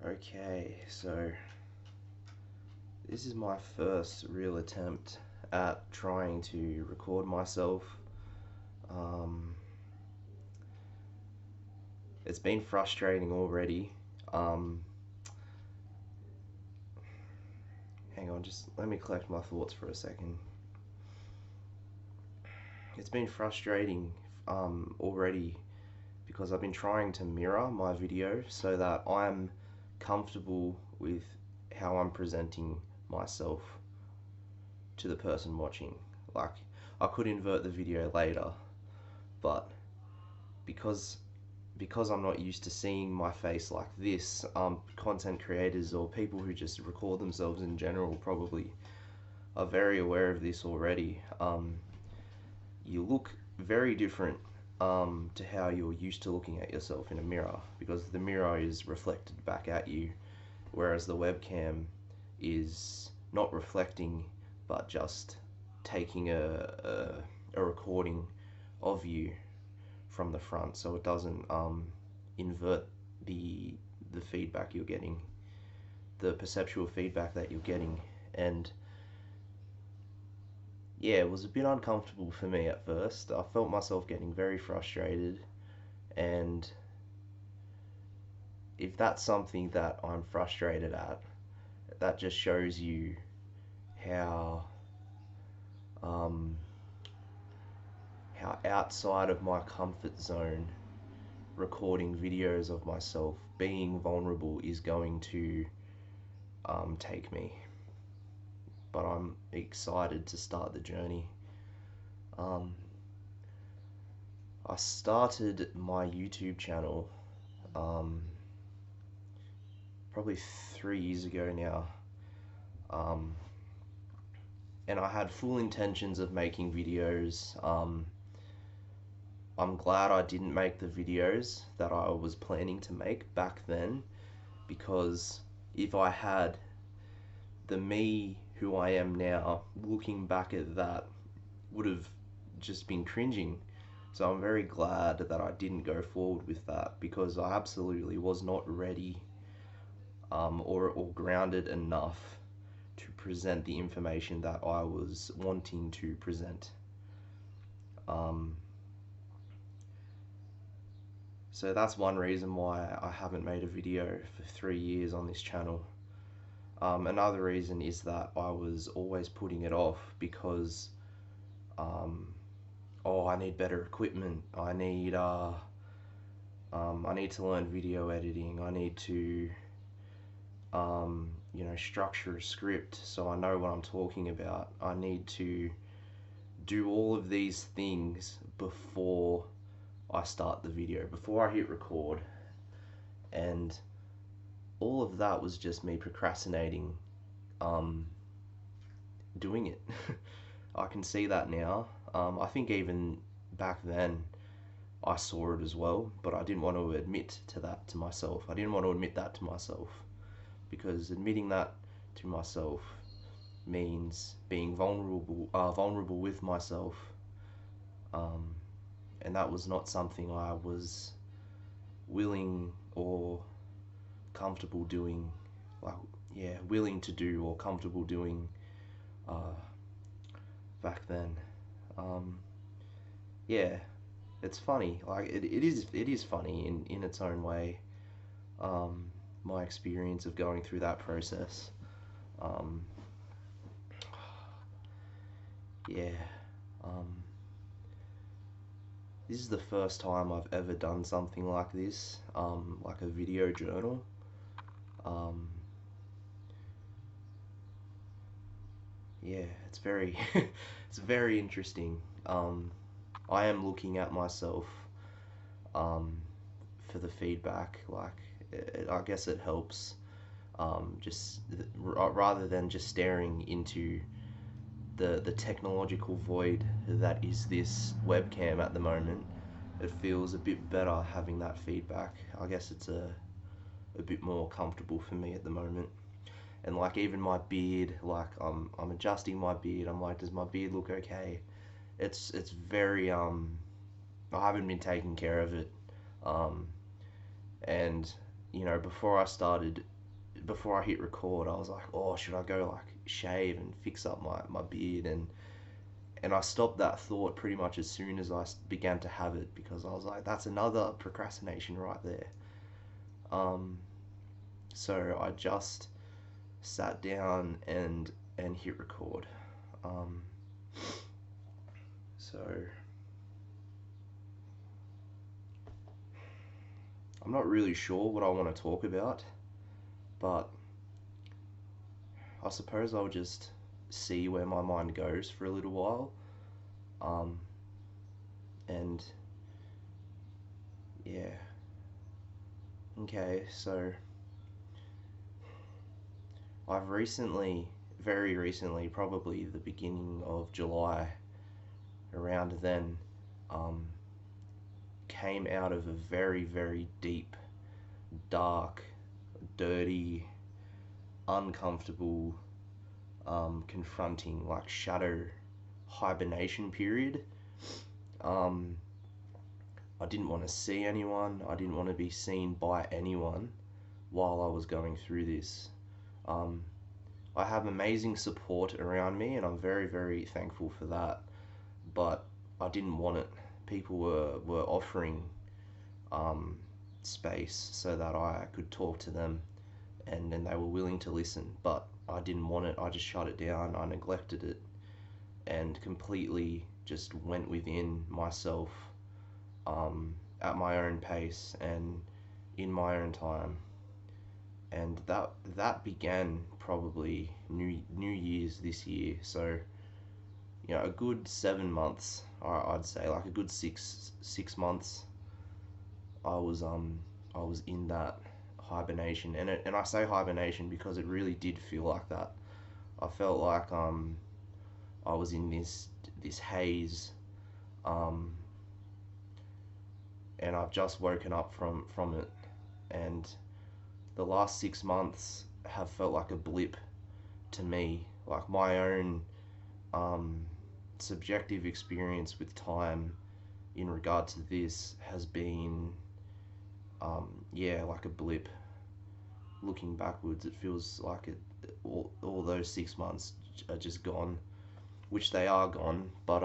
Okay, so this is my first real attempt at trying to record myself. Um, it's been frustrating already. Um, Hang on, just let me collect my thoughts for a second. It's been frustrating already because I've been trying to mirror my video so that I'm comfortable with how I'm presenting myself to the person watching. Like, I could invert the video later, but because because I'm not used to seeing my face like this, content creators or people who just record themselves in general probably are very aware of this already. You look very different to how you're used to looking at yourself in a mirror, because the mirror is reflected back at you, whereas the webcam is not reflecting but just taking a recording of you from the front, so it doesn't invert the feedback you're getting, the perceptual feedback that you're getting. And yeah, it was a bit uncomfortable for me at first. I felt myself getting very frustrated, and if that's something that I'm frustrated at, that just shows you how um, how outside of my comfort zone recording videos of myself being vulnerable is going to take me. But I'm excited to start the journey. Um, I started my YouTube channel um, probably 3 years ago now, um, and I had full intentions of making videos. I'm glad I didn't make the videos that I was planning to make back then, because if I had, the me who I am now, looking back at that, would have just been cringing. So I'm very glad that I didn't go forward with that, because I absolutely was not ready or grounded enough to present the information that I was wanting to present. Um, so that's one reason why I haven't made a video for 3 years on this channel. Another reason is that I was always putting it off because, um, oh, I need better equipment. I need to learn video editing. I need to, structure a script so I know what I'm talking about. I need to do all of these things before I start the video, before I hit record. And all of that was just me procrastinating um, doing it. I can see that now. I think even back then I saw it as well, but I didn't want to admit to that to myself. I didn't want to admit that to myself, because admitting that to myself means being vulnerable with myself, um, and that was not something I was willing or comfortable doing. Like, yeah, willing to do or comfortable doing uh, back then. Um, yeah, it's funny. Like, it is funny in its own way. Um, my experience of going through that process. Um, yeah. Um, this is the first time I've ever done something like this, like a video journal. Um, yeah, it's very, it's very interesting. I am looking at myself um, for the feedback. Like, I guess it helps. Just rather than just staring into the technological void that is this webcam at the moment, it feels a bit better having that feedback. I guess it's a bit more comfortable for me at the moment. And like, even my beard, like, I'm adjusting my beard. I'm like, does my beard look okay? It's very I haven't been taking care of it. Um, and before I started before I hit record, I was like, oh, should I go like shave and fix up my beard? And I stopped that thought pretty much as soon as I began to have it, because I was like, that's another procrastination right there. Um, so I just sat down and hit record. Um, so I'm not really sure what I want to talk about, but I suppose I'll just see where my mind goes for a little while. Um, and yeah, okay, so I've recently, very recently, probably the beginning of July, around then, um, came out of a very, very deep, dark, dirty, uncomfortable, confronting, like shadow hibernation period. Um, I didn't want to see anyone. I didn't want to be seen by anyone while I was going through this. Um, I have amazing support around me, and I'm very, very thankful for that. But I didn't want it. People were offering um, space so that I could talk to them, and they were willing to listen. But I didn't want it. I just shut it down. I neglected it, and completely just went within myself, at my own pace and in my own time. And that began probably New Year's this year. So a good 7 months, or I'd say like a good six months. I was in that hibernation, and I say hibernation because it really did feel like that. I felt like I was in this haze, um, and I've just woken up from it, and the last 6 months have felt like a blip to me. Like my own um, subjective experience with time in regard to this has been, yeah, like a blip. Looking backwards, it feels like all those 6 months are just gone, which they are gone. But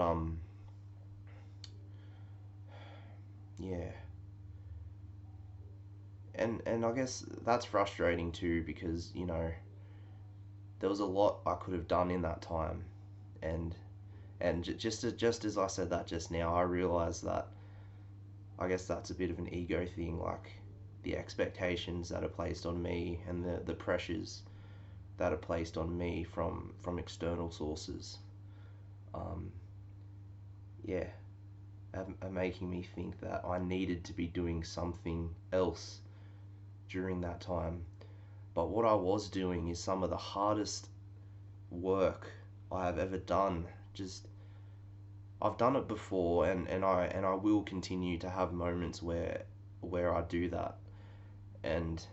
yeah, and I guess that's frustrating too, because there was a lot I could have done in that time, and just as I said that just now, I realized that I guess that's a bit of an ego thing, like the expectations that are placed on me, and the pressures that are placed on me from external sources. Um, yeah, are making me think that I needed to be doing something else during that time. But what I was doing is some of the hardest work I have ever done. Just I've done it before, and I will continue to have moments where I do that, and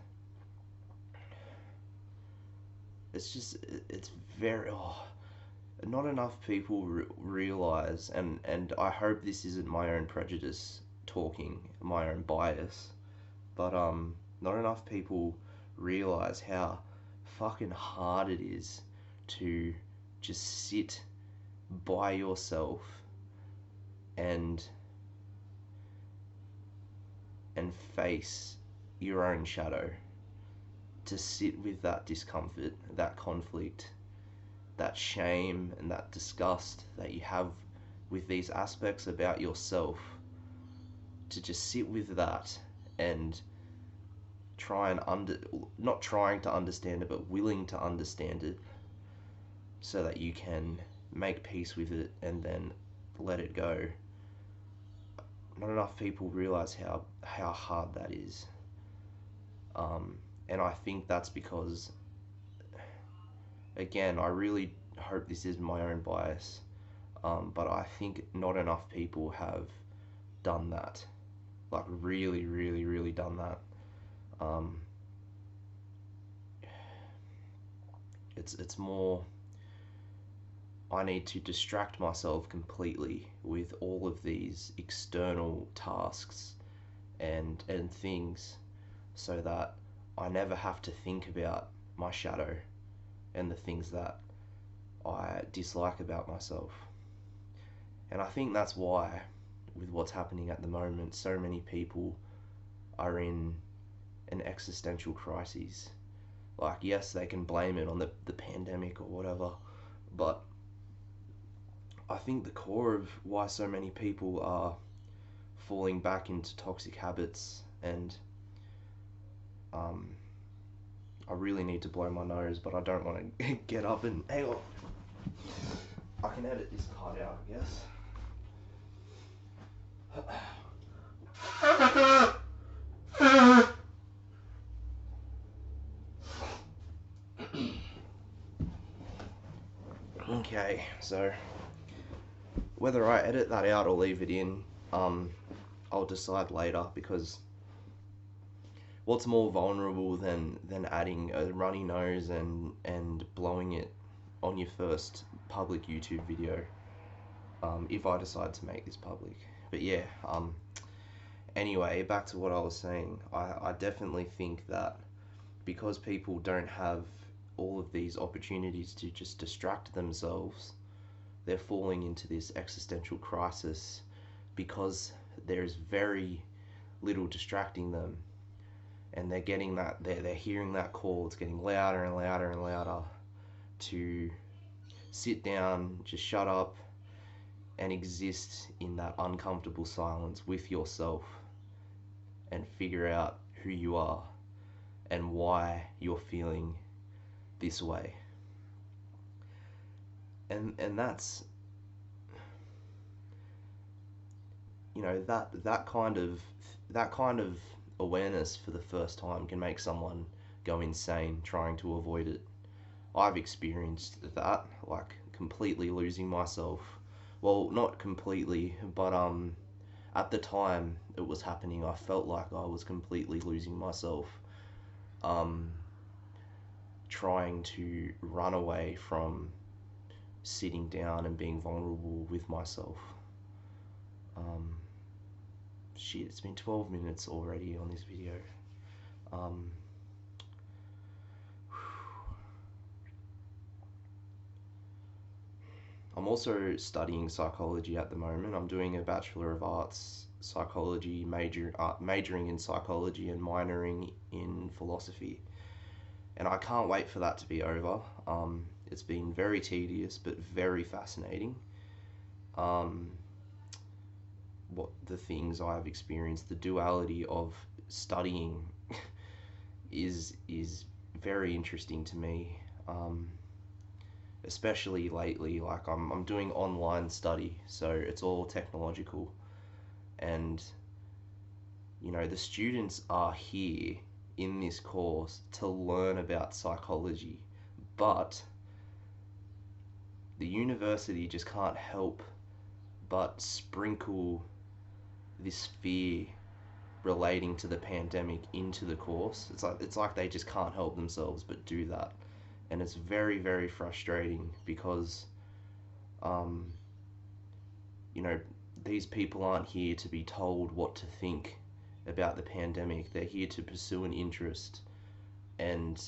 it's very not enough people realize, and I hope this isn't my own prejudice talking, my own bias, but not enough people realize how fucking hard it is to just sit by yourself and face your own shadow, to sit with that discomfort, that conflict, that shame, and that disgust that you have with these aspects about yourself, to just sit with that and try and not trying to understand it, but willing to understand it, so that you can make peace with it and then let it go. Not enough people realize how hard that is. And I think that's because, again, I really hope this is my own bias, but I think not enough people have done that. Like really, really, really done that. Um, it's more, I need to distract myself completely with all of these external tasks and things, so that I never have to think about my shadow and the things that I dislike about myself. And I think that's why, with what's happening at the moment, so many people are in an existential crisis. Like, yes, they can blame it on the pandemic or whatever, but I think the core of why so many people are falling back into toxic habits, and um, I really need to blow my nose, but I don't want to get up and hang on. I can edit this part out, I guess. Okay, so whether I edit that out or leave it in, I'll decide later, because what's more vulnerable than adding a runny nose and blowing it on your first public YouTube video, if I decide to make this public. But yeah, anyway, back to what I was saying. I definitely think that because people don't have all of these opportunities to just distract themselves, they're falling into this existential crisis because there's very little distracting them, and they're getting that, they're hearing that call. It's getting louder and louder and louder to sit down, just shut up, and exist in that uncomfortable silence with yourself and figure out who you are and why you're feeling this way. And that's, you know, that kind of awareness for the first time can make someone go insane trying to avoid it. I've experienced that, like completely losing myself. Well, not completely, but at the time it was happening, I felt like I was completely losing myself, trying to run away from sitting down and being vulnerable with myself. Shit, it's been 12 minutes already on this video. I'm also studying psychology at the moment. I'm doing a Bachelor of Arts Psychology, majoring in psychology and minoring in philosophy. And I can't wait for that to be over. It's been very tedious, but very fascinating. What the things I've experienced, the duality of studying is very interesting to me. Especially lately, like I'm doing online study, so it's all technological, and you know, the students are here in this course to learn about psychology, but the university just can't help but sprinkle this fear relating to the pandemic into the course. It's like they just can't help themselves but do that, and it's very, very frustrating because you know, these people aren't here to be told what to think about the pandemic. They're here to pursue an interest and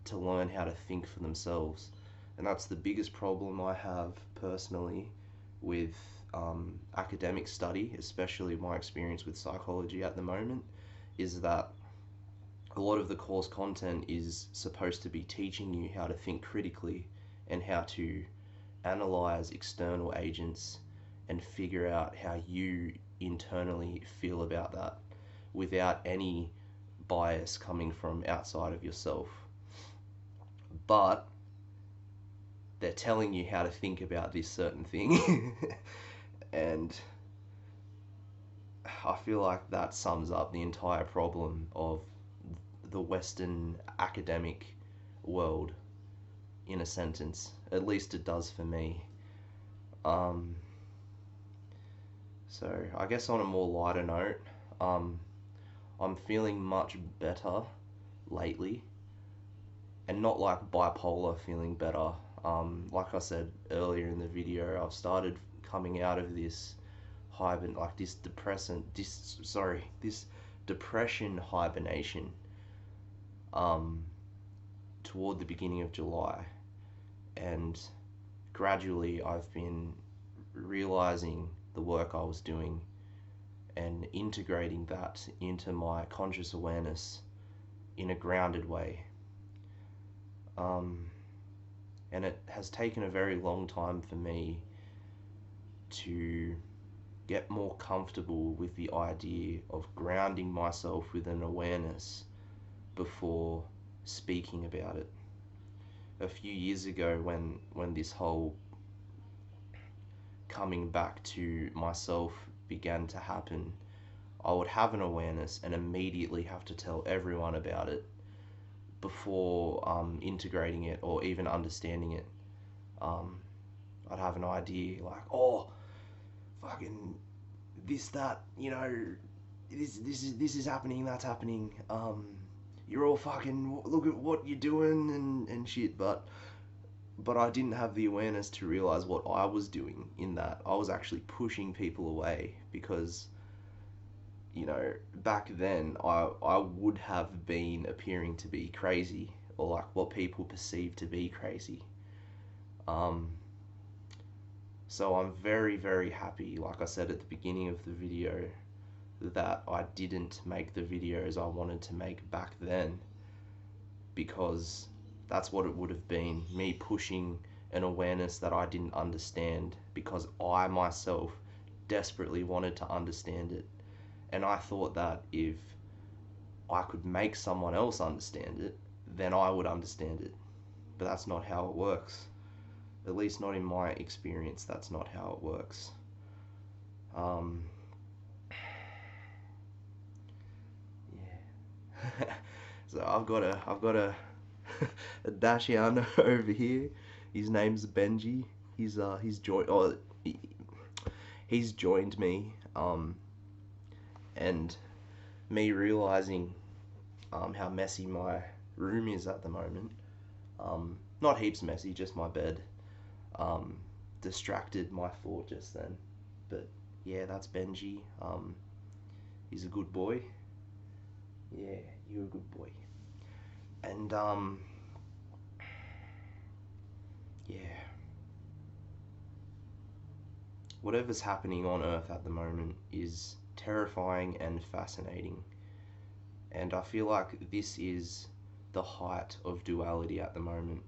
to learn how to think for themselves. And that's the biggest problem I have personally with academic study, especially my experience with psychology at the moment, is that a lot of the course content is supposed to be teaching you how to think critically and how to analyze external agents and figure out how you internally feel about that without any bias coming from outside of yourself. But they're telling you how to think about this certain thing. And I feel like that sums up the entire problem of the Western academic world in a sentence. At least it does for me. So I guess on a more lighter note, I'm feeling much better lately, and not like bipolar feeling better. Like I said earlier in the video, I've started coming out of this this depression hibernation toward the beginning of July, and gradually I've been realizing the work I was doing and integrating that into my conscious awareness in a grounded way. And it has taken a very long time for me to get more comfortable with the idea of grounding myself with an awareness before speaking about it. A few years ago, when this whole coming back to myself began to happen, I would have an awareness and immediately have to tell everyone about it before integrating it or even understanding it. I'd have an idea like, oh, fucking this, that, you know, this is happening, that's happening. You're all fucking, look at what you're doing and shit. But I didn't have the awareness to realize what I was doing in that. I was actually pushing people away because, you know, back then I would have been appearing to be crazy, or like what people perceive to be crazy. So I'm very, very happy, like I said at the beginning of the video, that I didn't make the videos I wanted to make back then, because that's what it would have been, me pushing an awareness that I didn't understand because I myself desperately wanted to understand it. And I thought that if I could make someone else understand it, then I would understand it. But that's not how it works. At least not in my experience, that's not how it works. Yeah. So I've got a a Dacian over here. His name's Benji. He's joined me. And me realizing how messy my room is at the moment. Not heaps messy, just my bed. Distracted my thought just then. But yeah, that's Benji. He's a good boy. Yeah, you're a good boy. And yeah. Whatever's happening on Earth at the moment is terrifying and fascinating. And I feel like this is the height of duality at the moment.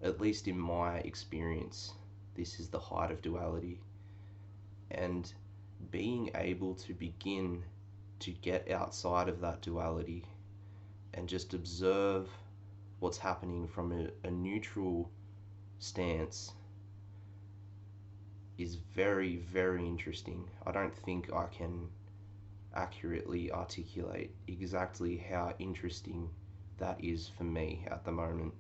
At least in my experience, this is the height of duality. And being able to begin to get outside of that duality and just observe what's happening from a neutral stance is very, very interesting. I don't think I can accurately articulate exactly how interesting that is for me at the moment.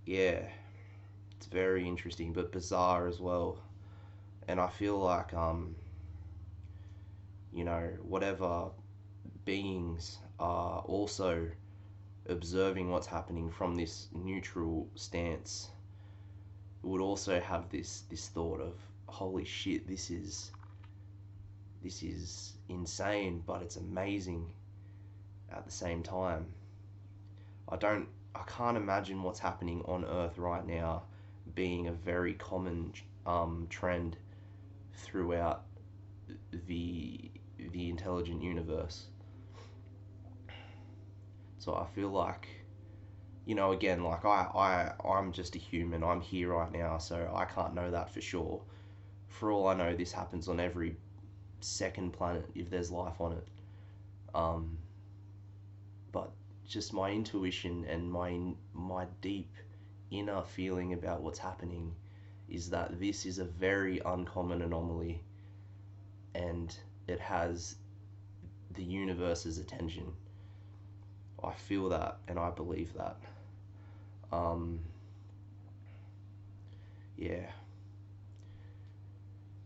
Yeah, it's very interesting, but bizarre as well. And I feel like, you know, whatever beings are also observing what's happening from this neutral stance would also have this thought of, holy shit, this is insane, but it's amazing at the same time. I can't imagine what's happening on Earth right now being a very common trend throughout the intelligent universe. So I feel like, you know, again, like I'm just a human. I'm here right now, so I can't know that for sure. For all I know, this happens on every second planet if there's life on it. But just my intuition and my deep inner feeling about what's happening is that this is a very uncommon anomaly, and it has the universe's attention. I feel that and I believe that. Yeah.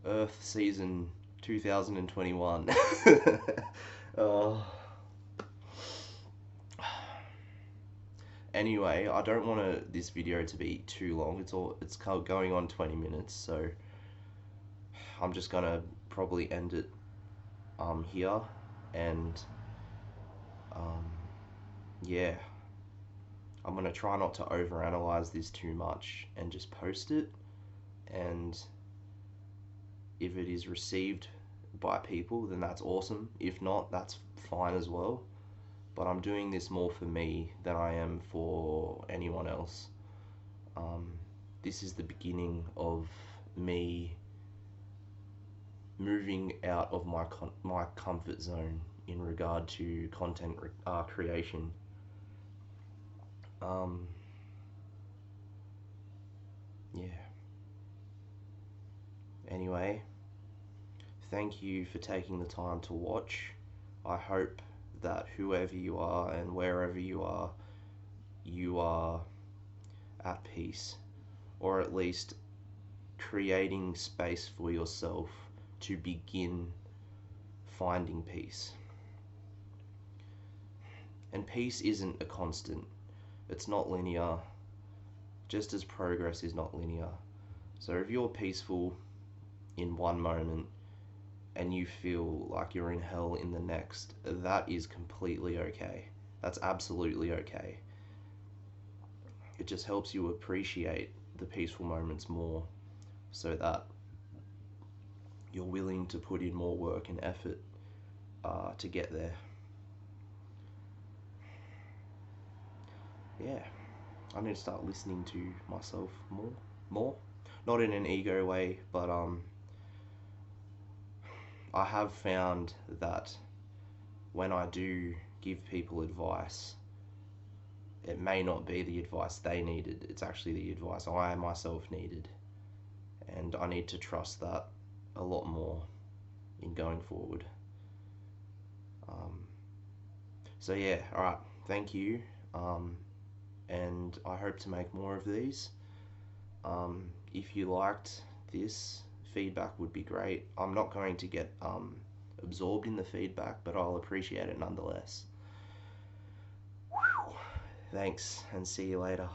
Earth season 2021. Oh. Anyway, I don't want this video to be too long. It's going on 20 minutes, so I'm just gonna probably end it here. And yeah, I'm gonna try not to overanalyze this too much and just post it. And if it is received by people, then that's awesome. If not, that's fine as well. But I'm doing this more for me than I am for anyone else. This is the beginning of me moving out of my comfort zone in regard to content creation. Yeah. Anyway, thank you for taking the time to watch. I hope that whoever you are and wherever you are at peace, or at least creating space for yourself to begin finding peace. And peace isn't a constant, it's not linear, just as progress is not linear. So if you're peaceful in one moment and you feel like you're in hell in the next, that is completely okay. That's absolutely okay. It just helps you appreciate the peaceful moments more, so that you're willing to put in more work and effort to get there. Yeah, I need to start listening to myself more. Not in an ego way, but I have found that when I do give people advice, it may not be the advice they needed, it's actually the advice I myself needed. And I need to trust that a lot more in going forward. So yeah, alright, thank you. And I hope to make more of these. If you liked this, feedback would be great. I'm not going to get absorbed in the feedback, but I'll appreciate it nonetheless. Whew. Thanks, and see you later.